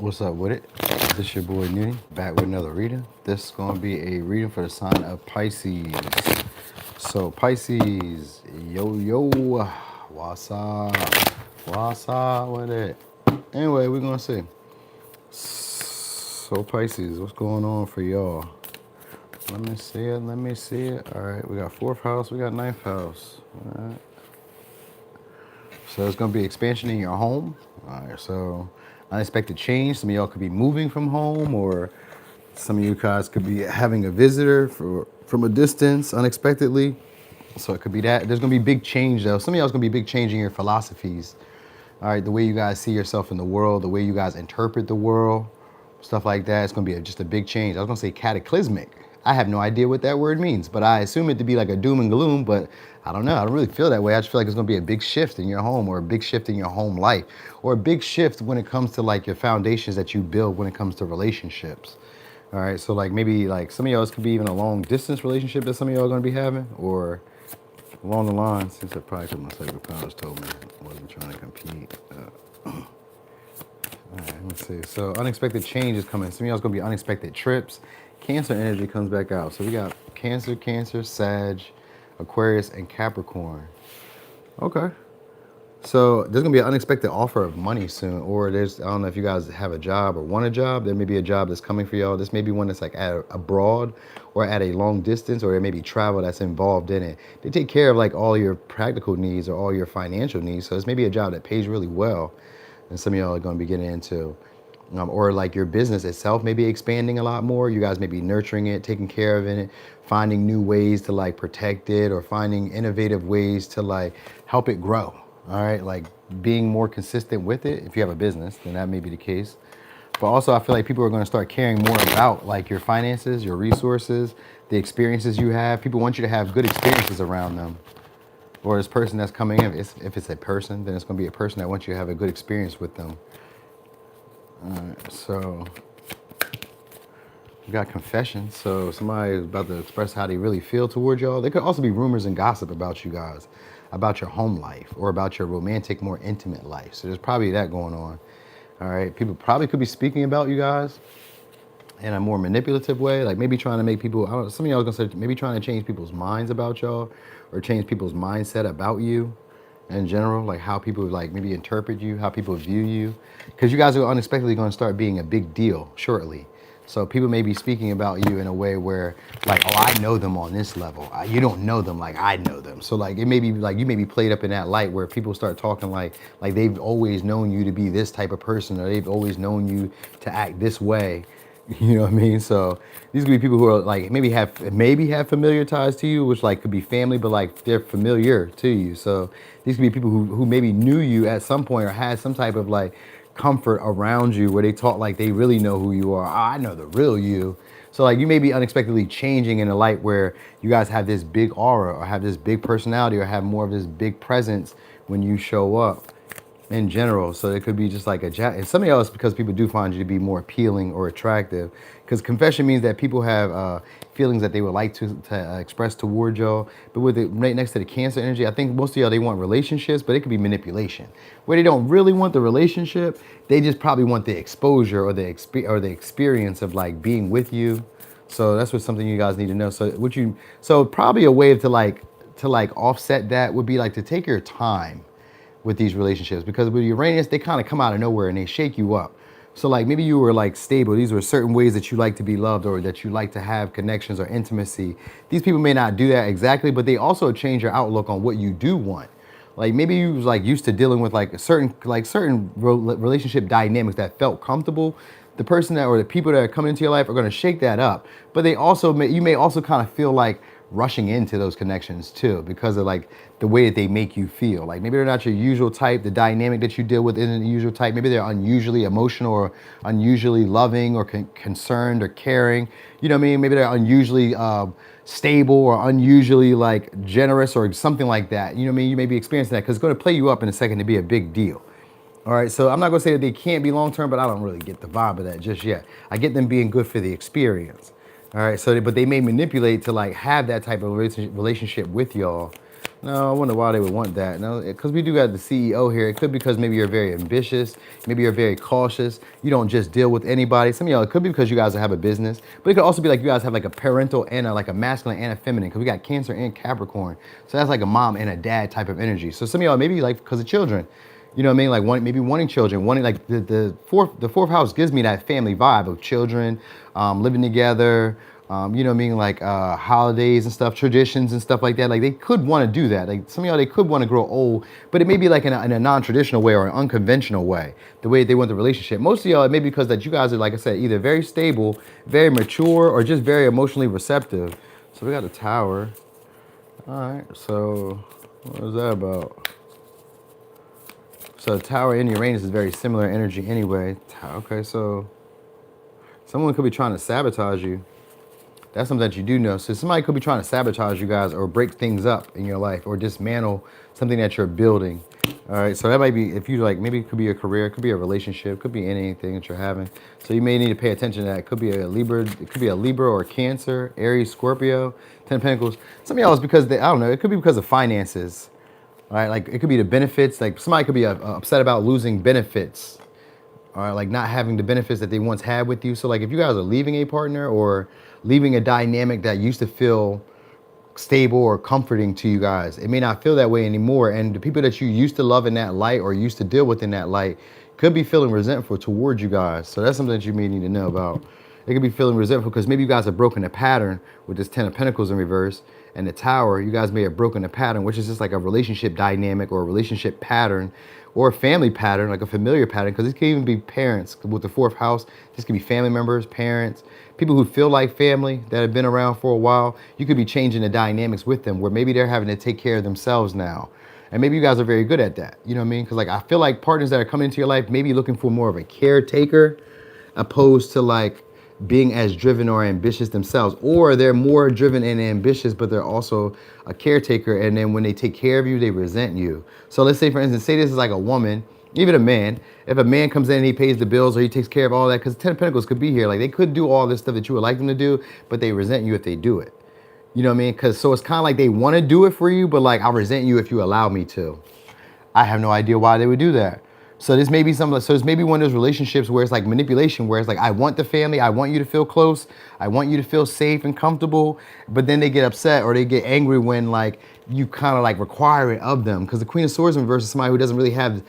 What's up with it? This your boy Nitty, back with another reading. This is going to be a reading for the sign of Pisces. So Pisces, yo, what's up with it? Anyway, we're going to see. So Pisces, what's going on for y'all? Let me see it. All right, we got 4th house, we got 9th house. All right. So it's going to be expansion in your home. All right, so unexpected change. Some of y'all could be moving from home, or some of you guys could be having a visitor from a distance unexpectedly. So it could be that. There's going to be big change, though. Some of y'all's going to be big change in your philosophies. All right, the way you guys see yourself in the world, the way you guys interpret the world, stuff like that. It's going to be just a big change. I was going to say cataclysmic. I have no idea what that word means, but I assume it to be like a doom and gloom, but I don't know. I don't really feel that way. I just feel like it's going to be a big shift in your home, or a big shift in your home life, or a big shift when it comes to like your foundations that you build when it comes to relationships. All right, so like maybe like some of y'all could be even a long distance relationship that some of y'all are going to be having, or along the lines, since I probably because my psychic powers told me I wasn't trying to compete. All right, let's see. So unexpected change is coming. Some of y'all's gonna be unexpected trips. Cancer energy comes back out. So we got Cancer, Sag, Aquarius, and Capricorn. Okay. So there's gonna be an unexpected offer of money soon, or I don't know if you guys have a job or want a job. There may be a job that's coming for y'all. This may be one that's like abroad or at a long distance, or there may be travel that's involved in it. They take care of like all your practical needs or all your financial needs. So this may be a job that pays really well, and some of y'all are gonna be getting into. Or like your business itself may be expanding a lot more. You guys may be nurturing it, taking care of it, finding new ways to like protect it, or finding innovative ways to like help it grow. All right, like being more consistent with it. If you have a business, then that may be the case. But also I feel like people are going to start caring more about like your finances, your resources, the experiences you have. People want you to have good experiences around them. Or this person that's coming in, if it's a person, then it's going to be a person that wants you to have a good experience with them. All right, so we got confession. So somebody is about to express how they really feel towards y'all. There could also be rumors and gossip about you guys, about your home life, or about your romantic, more intimate life. So there's probably that going on. All right, people probably could be speaking about you guys in a more manipulative way, like maybe trying to make people, I don't know, some of y'all gonna say maybe trying to change people's minds about y'all, or change people's mindset about you in general, like how people like maybe interpret you, how people view you, because you guys are unexpectedly going to start being a big deal shortly. So people may be speaking about you in a way where like, oh, I know them on this level. You don't know them like I know them. So like it may be like you may be played up in that light where people start talking like they've always known you to be this type of person, or they've always known you to act this way. You know what I mean? So these could be people who are like maybe have familiar ties to you, which like could be family, but like they're familiar to you. So these could be people who maybe knew you at some point, or had some type of like comfort around you where they talk like they really know who you are. Oh, I know the real you. So like you may be unexpectedly changing in a light where you guys have this big aura, or have this big personality, or have more of this big presence when you show up in general. So it could be just like and some of y'all, it's because people do find you to be more appealing or attractive, because confession means that people have feelings that they would like to express toward y'all. But with it right next to the Cancer energy, I think most of y'all, they want relationships, but it could be manipulation where they don't really want the relationship. They just probably want the exposure, or the experience of like being with you. So that's what something you guys need to know. So probably a way to like offset that would be like to take your time with these relationships, because with Uranus, they kind of come out of nowhere and they shake you up. So like maybe you were like stable. These were certain ways that you like to be loved, or that you like to have connections or intimacy. These people may not do that exactly, but they also change your outlook on what you do want. Like maybe you was like used to dealing with like certain relationship dynamics that felt comfortable. The person that, or the people that are coming into your life, are going to shake that up. But you may also kind of feel like rushing into those connections too, because of like the way that they make you feel. Like maybe they're not your usual type. The dynamic that you deal with isn't the usual type. Maybe they're unusually emotional, or unusually loving, or concerned, or caring. You know what I mean? Maybe they're unusually stable, or unusually like generous, or something like that. You know what I mean? You may be experiencing that, because it's going to play you up in a second to be a big deal. All right, so I'm not gonna say that they can't be long term, but I don't really get the vibe of that just yet. I get them being good for the experience. All right, but they may manipulate to like have that type of relationship with y'all, No, I wonder why they would want that. No, because we do got the CEO here. It could be because maybe you're very ambitious. Maybe you're very cautious. You don't just deal with anybody. Some of y'all, it could be because you guys have a business. But it could also be like you guys have like a parental and like a masculine and a feminine. Because we got Cancer and Capricorn. So that's like a mom and a dad type of energy. So some of y'all maybe like because of children. You know what I mean? Like maybe wanting children, wanting like the fourth house gives me that family vibe of children, living together. You know what I mean? Like holidays and stuff, traditions and stuff like that. Like they could want to do that. Like some of y'all, they could want to grow old, but it may be like in a non-traditional way or an unconventional way, the way they want the relationship. Most of y'all, it may be because that you guys are, like I said, either very stable, very mature, or just very emotionally receptive. So we got the Tower. All right, so what is that about? So Tower in Uranus is very similar energy anyway. Okay, so someone could be trying to sabotage you. That's something that you do know. So somebody could be trying to sabotage you guys or break things up in your life or dismantle something that you're building. All right, so that might be, if you like, maybe it could be a career, it could be a relationship, it could be anything that you're having. So you may need to pay attention to that. It could be a Libra, it could be a Libra or Cancer, Aries, Scorpio, Ten of Pentacles. Some of y'all is because they, I don't know, it could be because of finances. All right, like it could be the benefits. Like somebody could be upset about losing benefits. All right, like not having the benefits that they once had with you. So like if you guys are leaving a partner or leaving a dynamic that used to feel stable or comforting to you guys, it may not feel that way anymore. And the people that you used to love in that light or used to deal with in that light could be feeling resentful towards you guys. So that's something that you may need to know about. They could be feeling resentful because maybe you guys have broken a pattern with this Ten of Pentacles in reverse and the Tower. You guys may have broken a pattern, which is just like a relationship dynamic or a relationship pattern or a family pattern, like a familiar pattern, because this can even be parents with the fourth house. This could be family members, parents, people who feel like family that have been around for a while. You could be changing the dynamics with them where maybe they're having to take care of themselves now. And maybe you guys are very good at that. You know what I mean? Because like I feel like partners that are coming into your life may be looking for more of a caretaker opposed to like being as driven or ambitious themselves, or they're more driven and ambitious, but they're also a caretaker. And then when they take care of you, they resent you. So let's say, for instance, say this is like a woman, even a man. If a man comes in and he pays the bills or he takes care of all that, because Ten of Pentacles could be here, like they could do all this stuff that you would like them to do, but they resent you if they do it. You know what I mean? Because so it's kind of like they want to do it for you, but like I resent you if you allow me to. I have no idea why they would do that. So this may be so it's maybe one of those relationships where it's like manipulation, where it's like, I want the family, I want you to feel close, I want you to feel safe and comfortable, but then they get upset or they get angry when like you kind of like require it of them. Because the Queen of Swords in reverse is somebody who doesn't really have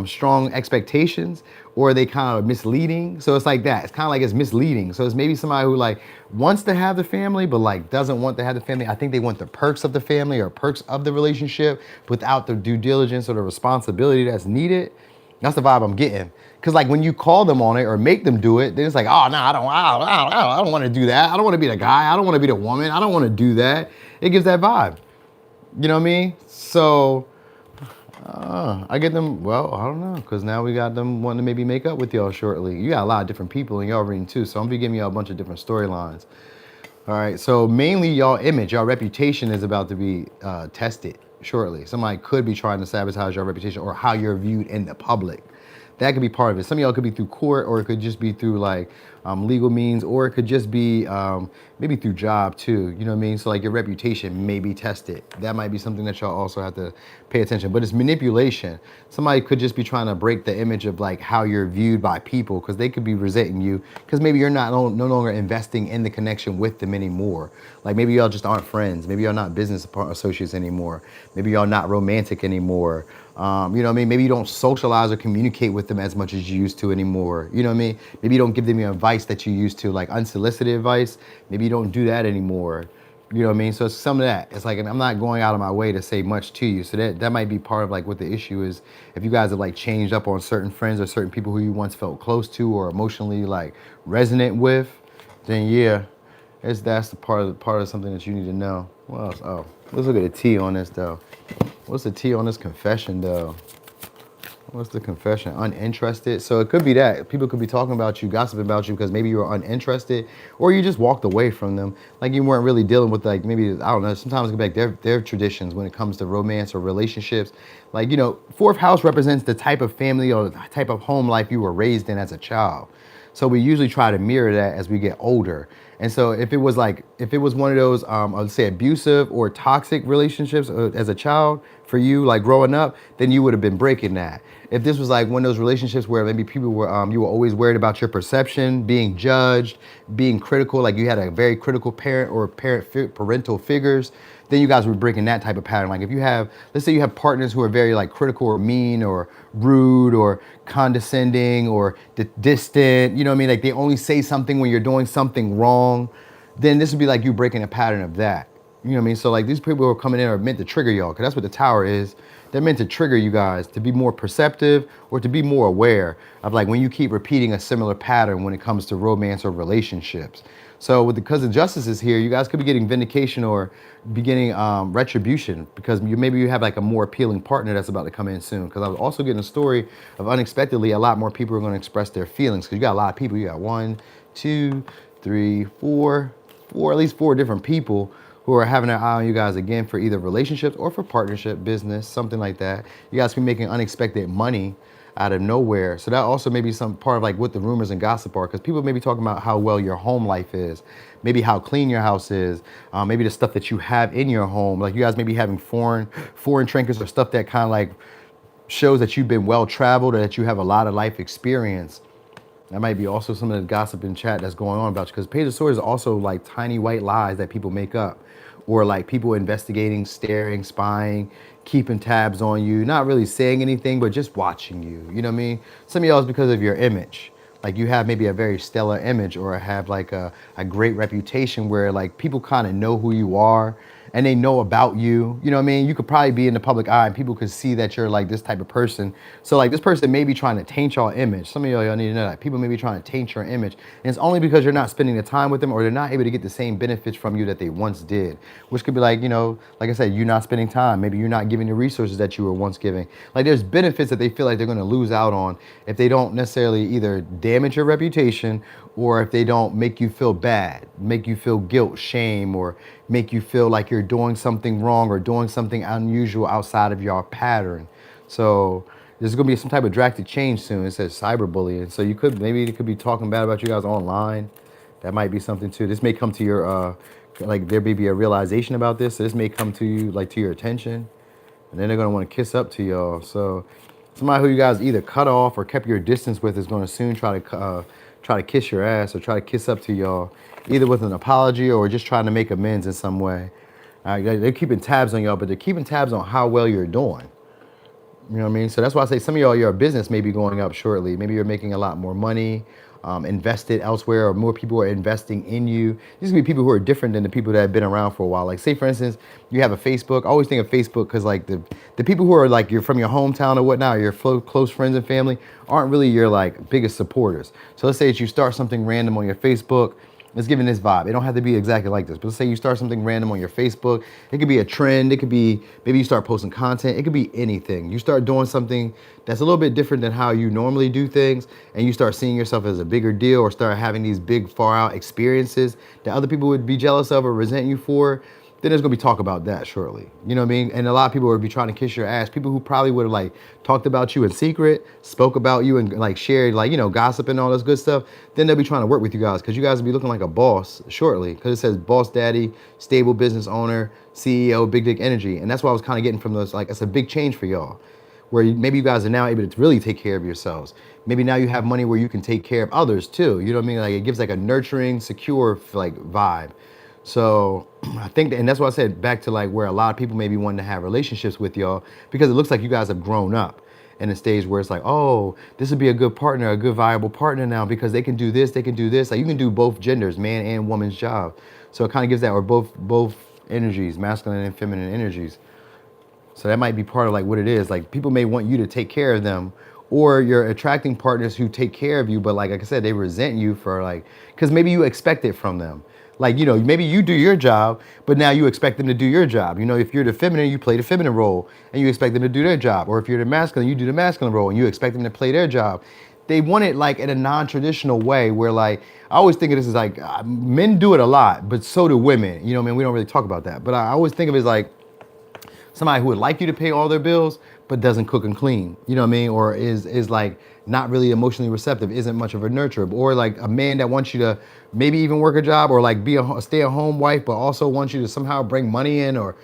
strong expectations, or they kind of misleading. So it's like that. It's kind of like it's misleading. So it's maybe somebody who like wants to have the family, but like doesn't want to have the family. I think they want the perks of the family or perks of the relationship without the due diligence or the responsibility that's needed. That's the vibe I'm getting. Cause like when you call them on it or make them do it, then it's like, oh no, I don't want to do that. I don't want to be the guy. I don't want to be the woman. I don't want to do that. It gives that vibe. You know what I mean? So I get them, well, I don't know, because now we got them wanting to maybe make up with y'all shortly. You got a lot of different people in y'all reading too, so I'm gonna be giving y'all a bunch of different storylines. All right, so mainly y'all image, y'all reputation is about to be tested shortly. Somebody could be trying to sabotage your reputation or how you're viewed in the public. That could be part of it. Some of y'all could be through court, or it could just be through like legal means, or it could just be maybe through job too. You know what I mean? So like your reputation may be tested. That might be something that y'all also have to pay attention. But it's manipulation. Somebody could just be trying to break the image of like how you're viewed by people, because they could be resenting you because maybe you're not no longer investing in the connection with them anymore. Like maybe y'all just aren't friends. Maybe y'all not business associates anymore. Maybe y'all not romantic anymore. You know what I mean? Maybe you don't socialize or communicate with them as much as you used to anymore. You know what I mean? Maybe you don't give them the advice that you used to, like unsolicited advice. Maybe you don't do that anymore. You know what I mean? So it's some of that. It's like, I'm not going out of my way to say much to you. So that might be part of like what the issue is. If you guys have like changed up on certain friends or certain people who you once felt close to or emotionally like resonant with, then yeah, that's the part of something that you need to know. What else? Oh, let's look at the T on this though. What's the T on this confession though? What's the confession? Uninterested. So it could be that people could be talking about you, gossiping about you because maybe you were uninterested, or you just walked away from them. Like you weren't really dealing with like maybe, I don't know, sometimes it could be like their traditions when it comes to romance or relationships. Like, you know, fourth house represents the type of family or the type of home life you were raised in as a child. So we usually try to mirror that as we get older. And so if it was one of those, let's say abusive or toxic relationships as a child for you, like growing up, then you would have been breaking that. If this was like one of those relationships where maybe people were, you were always worried about your perception, being judged, being critical, like you had a very critical parent or parental figures, then you guys were breaking that type of pattern. Like if you have, let's say you have partners who are very like critical or mean or rude or condescending or distant, you know what I mean? Like they only say something when you're doing something wrong, then this would be like you breaking a pattern of that. You know what I mean? So like these people who are coming in are meant to trigger y'all, because that's what the tower is. They're meant to trigger you guys to be more perceptive or to be more aware of like when you keep repeating a similar pattern when it comes to romance or relationships. So with because the justice is here, you guys could be getting vindication or be getting retribution because maybe you have like a more appealing partner that's about to come in soon. Because I was also getting a story of unexpectedly a lot more people are going to express their feelings because you got a lot of people. You got 1, 2, 3, 4, at least 4 different people who are having their eye on you guys again for either relationships or for partnership, business, something like that. You guys can be making unexpected money out of nowhere. So that also may be some part of like what the rumors and gossip are, because people may be talking about how well your home life is, maybe how clean your house is, maybe the stuff that you have in your home. Like you guys may be having foreign trinkets or stuff that kind of like shows that you've been well traveled or that you have a lot of life experience. That might be also some of the gossip in chat that's going on about you, because Page of Swords is also like tiny white lies that people make up, or like people investigating, staring, spying, keeping tabs on you, not really saying anything, but just watching you. You know what I mean? Some of y'all is because of your image. Like you have maybe a very stellar image or have like a great reputation where like people kind of know who you are and they know about you. You know what I mean? You could probably be in the public eye and people could see that you're like this type of person. So like this person may be trying to taint your image. Some of y'all need to know that. People may be trying to taint your image. And it's only because you're not spending the time with them or they're not able to get the same benefits from you that they once did. Which could be like, you know, like I said, you're not spending time. Maybe you're not giving the resources that you were once giving. Like there's benefits that they feel like they're going to lose out on if they don't necessarily either damage your reputation or if they don't make you feel bad, make you feel guilt, shame, or make you feel like you're doing something wrong or doing something unusual outside of your pattern. So there's gonna be some type of drastic change soon. It says cyberbullying. So you could, maybe it could be talking bad about you guys online. That might be something too. This may come to your, like there may be a realization about this. So this may come to you, like to your attention. And then they're gonna wanna kiss up to y'all. So somebody who you guys either cut off or kept your distance with is gonna soon try to kiss your ass or try to kiss up to y'all, either with an apology or just trying to make amends in some way. They're keeping tabs on y'all, but they're keeping tabs on how well you're doing. You know what I mean? So that's why I say some of y'all, your business may be going up shortly. Maybe you're making a lot more money, invested elsewhere, or more people are investing in you. These can be people who are different than the people that have been around for a while. Like say, for instance, you have a Facebook. I always think of Facebook because like the people who are like you're from your hometown or whatnot, your close friends and family aren't really your like biggest supporters. So let's say that you start something random on your Facebook. It's giving this vibe. It don't have to be exactly like this, but let's say you start something random on your Facebook. It could be a trend. It could be, maybe you start posting content. It could be anything. You start doing something that's a little bit different than how you normally do things, and you start seeing yourself as a bigger deal or start having these big far out experiences that other people would be jealous of or resent you for. Then there's gonna be talk about that shortly. You know what I mean? And a lot of people would be trying to kiss your ass. People who probably would have like talked about you in secret, spoke about you and like shared like, you know, gossip and all this good stuff. Then they'll be trying to work with you guys because you guys will be looking like a boss shortly, because it says boss daddy, stable business owner, CEO, big dick energy. And that's what I was kind of getting from those, like it's a big change for y'all, where maybe you guys are now able to really take care of yourselves. Maybe now you have money where you can take care of others too. You know what I mean? Like it gives like a nurturing, secure like vibe. So I think, and that's why I said back to like where a lot of people may be wanting to have relationships with y'all, because it looks like you guys have grown up in a stage where it's like, oh, this would be a good partner, a good viable partner now, because they can do this, they can do this. Like you can do both genders, man and woman's job. So it kind of gives that, or both energies, masculine and feminine energies. So that might be part of like what it is. Like people may want you to take care of them, or you're attracting partners who take care of you, but like I said, they resent you for like, because maybe you expect it from them. Like, you know, maybe you do your job, but now you expect them to do your job. You know, if you're the feminine, you play the feminine role and you expect them to do their job. Or if you're the masculine, you do the masculine role and you expect them to play their job. They want it like in a non-traditional way where like, I always think of this as like, men do it a lot, but so do women. You know what I mean? We don't really talk about that. But I always think of it as like somebody who would like you to pay all their bills, but doesn't cook and clean. You know what I mean? Or is like not really emotionally receptive, isn't much of a nurturer. Or like a man that wants you to maybe even work a job or like be a stay-at-home wife, but also wants you to somehow bring money in, or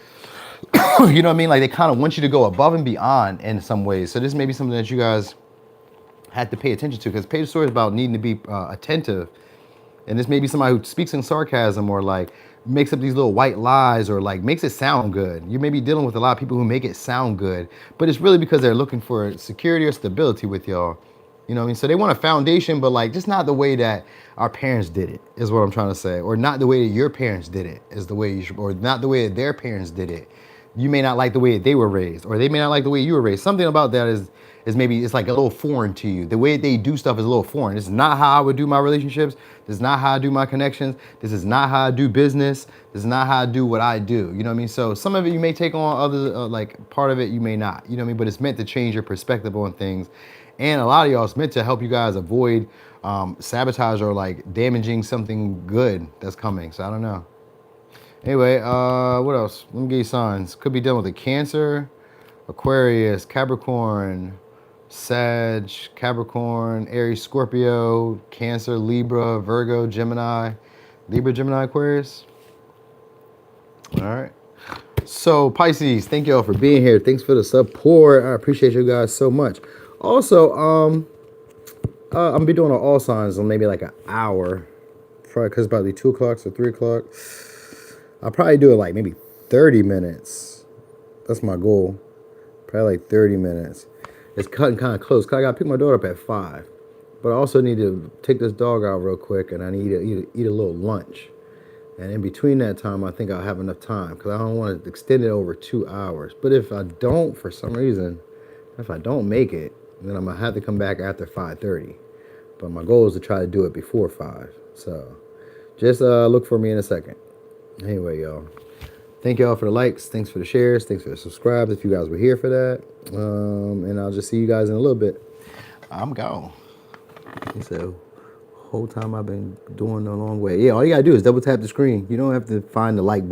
you know what I mean? Like they kind of want you to go above and beyond in some ways. So this may be something that you guys had to pay attention to, because Page of Swords is about needing to be attentive. And this may be somebody who speaks in sarcasm, or like makes up these little white lies, or like makes it sound good. You may be dealing with a lot of people who make it sound good, but it's really because they're looking for security or stability with y'all. You know what I mean? So they want a foundation, but like just not the way that our parents did it, is what I'm trying to say. Or not the way that your parents did it is the way you should, or not the way that their parents did it. You may not like the way that they were raised, or they may not like the way you were raised. Something about that is maybe it's like a little foreign to you. The way they do stuff is a little foreign. This is not how I would do my relationships. This is not how I do my connections. This is not how I do business. This is not how I do what I do. You know what I mean? So some of it you may take on, others like part of it you may not. You know what I mean? But it's meant to change your perspective on things. And a lot of y'all, it's meant to help you guys avoid sabotage or like damaging something good that's coming. So I don't know. Anyway, what else? Let me give you signs. Could be dealing with a Cancer, Aquarius, Capricorn, Sag, Capricorn, Aries, Scorpio, Cancer, Libra, Virgo, Gemini, Libra, Gemini, Aquarius. All right. So Pisces, thank y'all for being here. Thanks for the support. I appreciate you guys so much. Also, I'm gonna be doing all signs in maybe like an hour, probably because it's about to be 2 o'clock or 3 o'clock. I'll probably do it like maybe 30 minutes. That's my goal. Probably like 30 minutes. It's cutting kind of close because I got to pick my daughter up at 5. But I also need to take this dog out real quick, and I need to eat a little lunch. And in between that time, I think I'll have enough time because I don't want to extend it over 2 hours. But if I don't, for some reason, if I don't make it, then I'm going to have to come back after 5:30. But my goal is to try to do it before 5. So just look for me in a second. Anyway, y'all, thank y'all for the likes. Thanks for the shares. Thanks for the subscribes if you guys were here for that. And I'll just see you guys in a little bit. I'm gone. So, whole time I've been doing the long way. Yeah, all you got to do is double tap the screen. You don't have to find the like button.